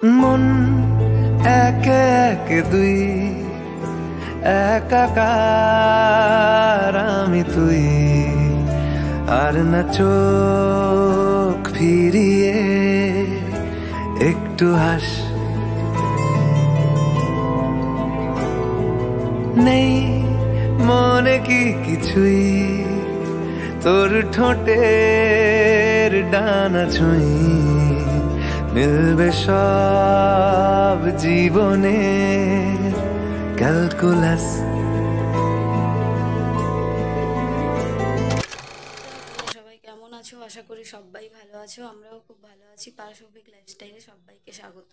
মন একে একে দুই, একাকার আমি তুই, আর না চোখ ফিরিয়ে একটু হাস। নেই মনে কি কিছুই, তোর ঠোঁটের ডানা ছুঁই, মিলবে সব জীবনে ক্যালকুলাস। সবাই কেমন আছো? আশা করি সবাই ভালো আছো। আমরাও খুব ভালো আছি। পারসৌভিক লাইফস্টাইলে সবাইকে স্বাগত।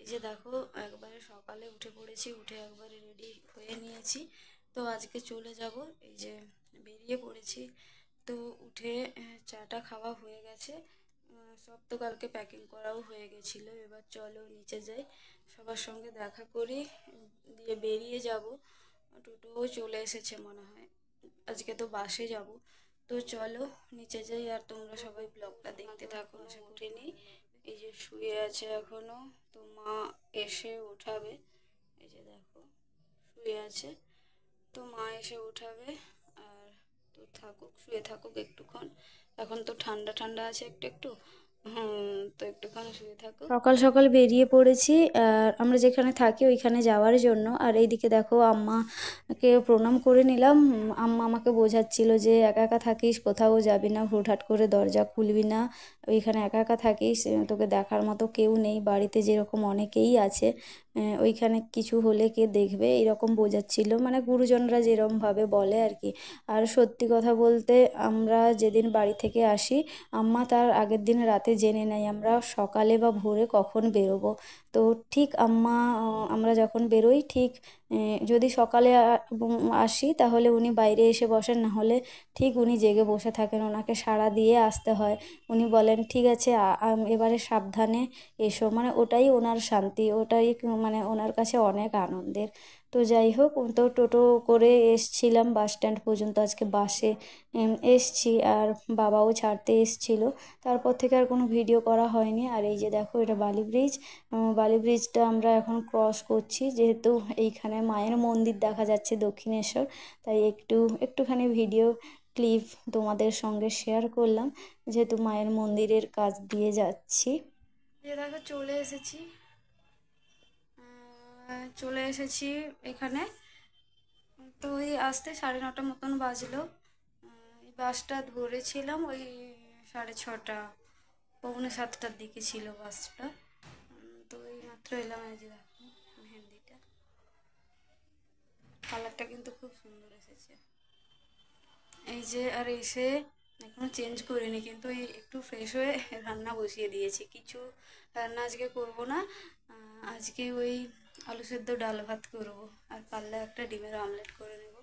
এই যে দেখো, একবারে সকালে উঠে পড়েছি, উঠে একবারে রেডি হয়ে নিয়েছি। তো আজকে চলে যাব, এই যে বেরিয়ে পড়েছি। তো উঠে চাটা খাওয়া হয়ে গেছে, সব তো কালকে প্যাকিং করাও হয়ে গেছিলো। এবার চলো নিচে যাই, সবার সঙ্গে দেখা করি, দিয়ে বেরিয়ে যাব। টোটোও চলে এসেছে মনে হয়, আজকে তো বাসে যাব। তো চলো নিচে যাই, আর তোমরা সবাই ব্লগটা দেখতে থাকো। আশা করি নি, এই যে শুয়ে আছে এখনো, তো মা এসে উঠাবে। এই যে দেখো শুয়ে আছে, তো মা এসে উঠাবে। আর তো থাকুক, শুয়ে থাকুক একটুক্ষণ, এখন তো ঠান্ডা ঠান্ডা আছে একটু একটু। তো একটুখানি শুয়ে থাকুক। সকাল সকাল বেরিয়ে পড়েছি, আর আমরা যেখানে থাকি ওইখানে যাওয়ার জন্য। আর এইদিকে দেখো আম্মাকে প্রণাম করে নিলাম। আম্মা আমাকে বোঝাচ্ছিল যে একা একা থাকিস, কোথাও যাবি না, হুটহাট করে দরজা খুলবি না, ওইখানে একা একা থাকিস, তোকে দেখার মতো কেউ নেই, বাড়িতে যেরকম অনেকেই আছে, ওইখানে কিছু হলে কে দেখবে, এরকম বোঝাচ্ছিল, মানে গুরুজনরা যেরকমভাবে বলে আর কি। আর সত্যি কথা বলতে, আমরা যেদিন বাড়ি থেকে আসি, আম্মা তার আগের দিন রাতে জেনে নেয় আমরা সকালে বা ভোরে কখন বেরোবো। তো ঠিক আমরা যখন বেরোই, ঠিক যদি সকালে আসি তাহলে উনি বাইরে এসে বসেন, না হলে ঠিক উনি জেগে বসে থাকেন, ওনাকে সাড়া দিয়ে আসতে হয়। উনি বলেন ঠিক আছে এবারে সাবধানে এসো, মানে ওটাই ওনার শান্তি, ওটাই মানে ওনার কাছে অনেক আনন্দের। তো যাই হোক, তো টোটো করে এসছিলাম বাস স্ট্যান্ড পর্যন্ত, আজকে বাসে এসছি, আর বাবাও ছাড়তে এসছিল। তারপর থেকে আর কোনো ভিডিও করা হয়নি। আর এই যে দেখো, এটা বালি ব্রিজ। বালি ব্রিজটা আমরা এখন ক্রস করছি, যেহেতু এইখানে মায়ের মন্দির দেখা যাচ্ছে দক্ষিণেশ্বর, তাই একটুখানি ভিডিও ক্লিপ তোমাদের সঙ্গে শেয়ার করলাম, যেহেতু মায়ের মন্দিরের কাছ দিয়ে যাচ্ছি। যে দেখো চলে এসেছি এখানে। তো ওই আসতে 9:30 মতন বাজলো। এই বাসটা ধরেছিলাম ওই 6:30, 6:45টার দিকে ছিল বাসটা। তো এই মাত্র এলাম। এই যে দেখো মেহেন্দিটা, কালারটা কিন্তু খুব সুন্দর এসেছে। এই যে, আর এসে এখনো চেঞ্জ করিনি, কিন্তু এই একটু ফ্রেশ হয়ে রান্না বসিয়ে দিয়েছি। কিছু রান্না আজকে করব না, আজকে ওই আলু সেদ্ধ ডাল ভাত করব, আর পারলে একটা ডিমের অমলেট করে নেব।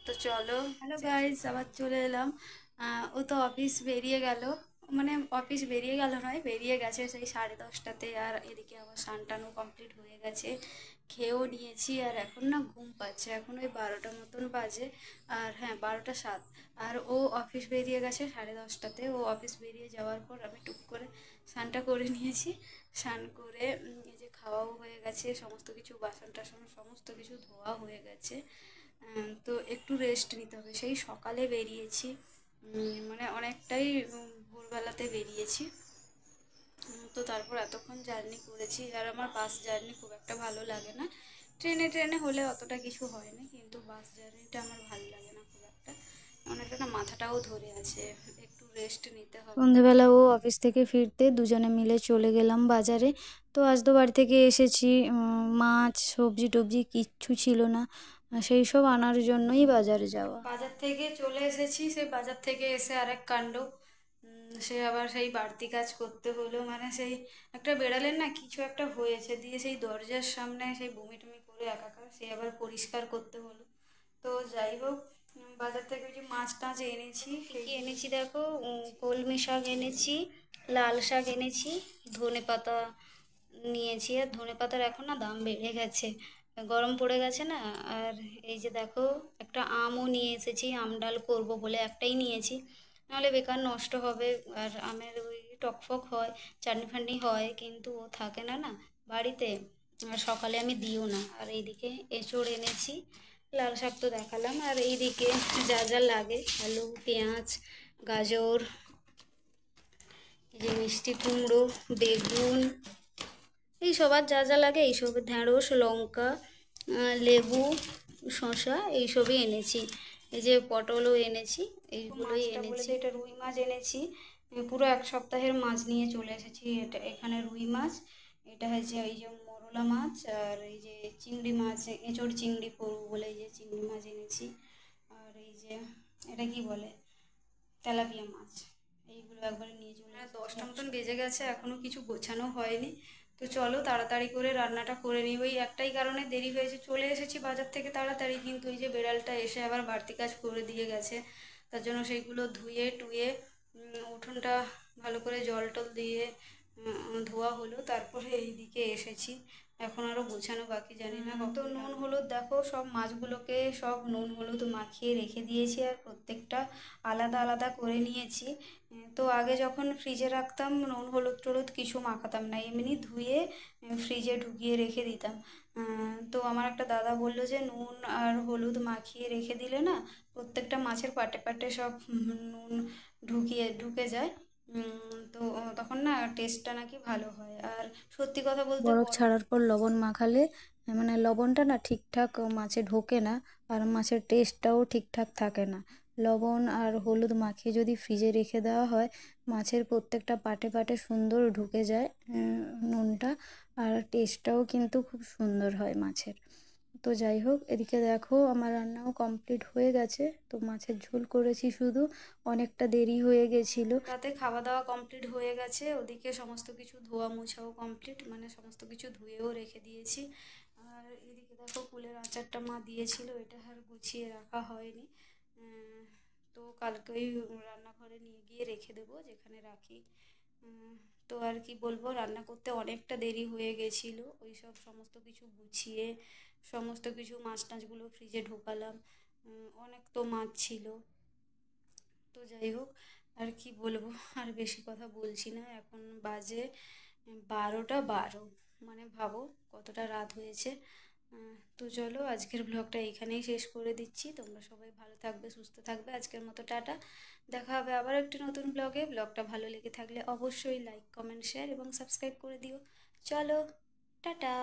তো চলো, হ্যালো গাইস, আবার চলে এলাম। ও তো অফিস বেরিয়ে গেল, মানে অফিস বেরিয়ে গেল নয়, বেরিয়ে গেছে সেই 10:30টাতে। আর এদিকে আবার স্নান কমপ্লিট হয়ে গেছে, খেয়েও নিয়েছি, আর এখন না ঘুম পাচ্ছে, এখন ওই 12টা মতন বাজে। আর হ্যাঁ, 12টা 7। আর ও অফিস বেরিয়ে গেছে 10:30টাতে। ও অফিস বেরিয়ে যাওয়ার পর আমি টুক করে স্নানটা করে নিয়েছি। স্নান করে এই যে খাওয়াও হয়ে গেছে, সমস্ত কিছু বাসন টাসন সমস্ত কিছু ধোয়া হয়ে গেছে। তো একটু রেস্ট নিতে হবে, সেই সকালে বেরিয়েছি, মানে অনেকটাই ভোরবেলাতে বেরিয়েছি। তো তারপর এতক্ষণ জার্নি করেছি, আর আমার বাস জার্নি খুব একটা ভালো লাগে না। ট্রেনে হলে অতটা কিছু হয় না, কিন্তু বাস জার্নিটা আমার ভালো লাগে না খুব একটা, অনেকটা না মাথাটাও ধরে আছে, একটু রেস্ট নিতে হবে। সন্ধেবেলা ও অফিস থেকে ফিরতে দুজনে মিলে চলে গেলাম বাজারে। তো আজ তো বাড়ি থেকে এসেছি, মাছ সবজি টবজি কিচ্ছু ছিল না, সেই সব আনার জন্যই বাজারে যাওয়া। বাজার থেকে চলে এসেছি, সেই বাজার থেকে এসে আরেক কাণ্ড, সে আবার সেই বাড়তি কাজ করতে হলো, মানে সেই একটা বেড়ালের না কিছু একটা হয়েছে, দিয়ে সেই দরজার সামনে সেই বমি টমি করে একাকার, সে আবার পরিষ্কার করতে হলো। তো যাই হোক, বাজার থেকে ওই যে মাছ টাছ এনেছি, কি এনেছি দেখো, কলমি শাক এনেছি, লাল শাক এনেছি, ধনে পাতা নিয়েছি। আর ধনে পাতার এখন না দাম বেড়ে গেছে, গরম পড়ে গেছে না। আর এই যে দেখো, একটা আমও নিয়ে এসেছি, আম ডাল করবো বলে একটাই নিয়েছি, নাহলে বেকার নষ্ট হবে। আর আমের ওই টকফক হয়, চাটনি ফাটনি হয়, কিন্তু ও থাকে না না বাড়িতে, আর সকালে আমি দিও না। আর এইদিকে এঁচোড় এনেছি, লাল শাক তো দেখালাম, আর এইদিকে যা যা লাগে আলু, পেঁয়াজ, গাজর, এই যে মিষ্টি কুমড়ো, বেগুন, এইসব আর যা যা লাগে এইসব, ঢ্যাঁড়স, লঙ্কা, লেবু, শসা, এইসবই এনেছি। এই যে পটলও এনেছি, এইগুলোই এনেছি। এটা রুই মাছ এনেছি, পুরো এক সপ্তাহের মাছ নিয়ে চলে এসেছি। এটা এখানে রুই মাছ, এটা হচ্ছে এই যে মোরলা মাছ, আর এই যে চিংড়ি মাছ, এঁচোড় চিংড়ি করবো বলে এই যে চিংড়ি মাছ এনেছি। আর এই যে এটা কি বলে, তেলাপিয়া মাছ, এইগুলো একবারে নিয়ে চলে। 10টা মতন বেজে গেছে, এখনও কিছু গোছানো হয়নি। তো চলো তাড়াতাড়ি করে রান্নাটা করে নিই। ওই একটাই কারণে দেরি হয়েছে, চলে এসেছি বাজার থেকে তাড়াতাড়ি, কিন্তু এই যে বেড়ালটা এসে আবার বাড়তি কাজ করে দিয়ে গেছে, তার জন্য সেইগুলো ধুয়ে টুয়ে উঠোনটা ভালো করে জল টল দিয়ে ধোয়া হলো, তারপরে এইদিকে এসেছি। এখন আরও গোছানো বাকি, জানি না কত। নুন হলুদ দেখো, সব মাছগুলোকে সব নুন হলুদ মাখিয়ে রেখে দিয়েছি, আর প্রত্যেকটা আলাদা আলাদা করে নিয়েছি। তো আগে যখন ফ্রিজে রাখতাম নুন হলুদ টলুদ কিছু মাখাতাম না, এমনি ধুয়ে ফ্রিজে ঢুকিয়ে রেখে দিতাম। তো আমার একটা দাদা বললো যে নুন আর হলুদ মাখিয়ে রেখে দিলে না প্রত্যেকটা মাছের পাটে পাটে সব নুন ঢুকে যায়, তো তখন না টেস্টটা নাকি ভালো হয়। আর সত্যি কথা বলতে বরফ ছাড়ার পর লবণ মাখালে মানে লবণটা না ঠিকঠাক মাছে ঢোকে না, আর মাছের টেস্টটাও ঠিকঠাক থাকে না। লবণ আর হলুদ মাখিয়ে যদি ফ্রিজে রেখে দেওয়া হয়, মাছের প্রত্যেকটা পাটে পাটে সুন্দর ঢুকে যায় নুনটা, আর টেস্টটাও কিন্তু খুব সুন্দর হয় মাছের। তো যাই হোক, এদিকে দেখো আমার রান্নাও কমপ্লিট হয়ে গেছে। তো মাছের ঝোল করেছি শুধু, অনেকটা দেরি হয়ে গেছিলো। রাতে খাওয়া দাওয়া কমপ্লিট হয়ে গেছে, ওদিকে সমস্ত কিছু ধোয়া মোছাও কমপ্লিট, মানে সমস্ত কিছু ধুয়েও রেখে দিয়েছি। আর এদিকে দেখো কুলের আচারটা মা দিয়েছিল, এটা আর গুছিয়ে রাখা হয়নি, তো কালকেই রান্নাঘরে নিয়ে গিয়ে রেখে দেবো যেখানে রাখি। তো আর কি বলবো, রান্না করতে অনেকটা দেরি হয়ে গেছিলো, ওই সব সমস্ত কিছু গুছিয়ে সমস্ত কিছু মাছ টাছগুলো ফ্রিজে ঢোকালাম, অনেক তো মাছ ছিল। তো যাই হোক, আর কি বলবো, আর বেশি কথা বলছি না, এখন বাজে 12টা 12, মানে ভাবো কতটা রাত হয়েছে। তো চলো আজকের ব্লগটা এখানেই শেষ করে দিচ্ছি। তোমরা সবাই ভালো থাকবে, সুস্থ থাকবে, আজকের মতো টাটা। দেখা হবে আবার একটি নতুন ব্লগে। ব্লগটা ভালো লেগে থাকলে অবশ্যই লাইক কমেন্ট শেয়ার এবং সাবস্ক্রাইব করে দিও। চলো টাটা।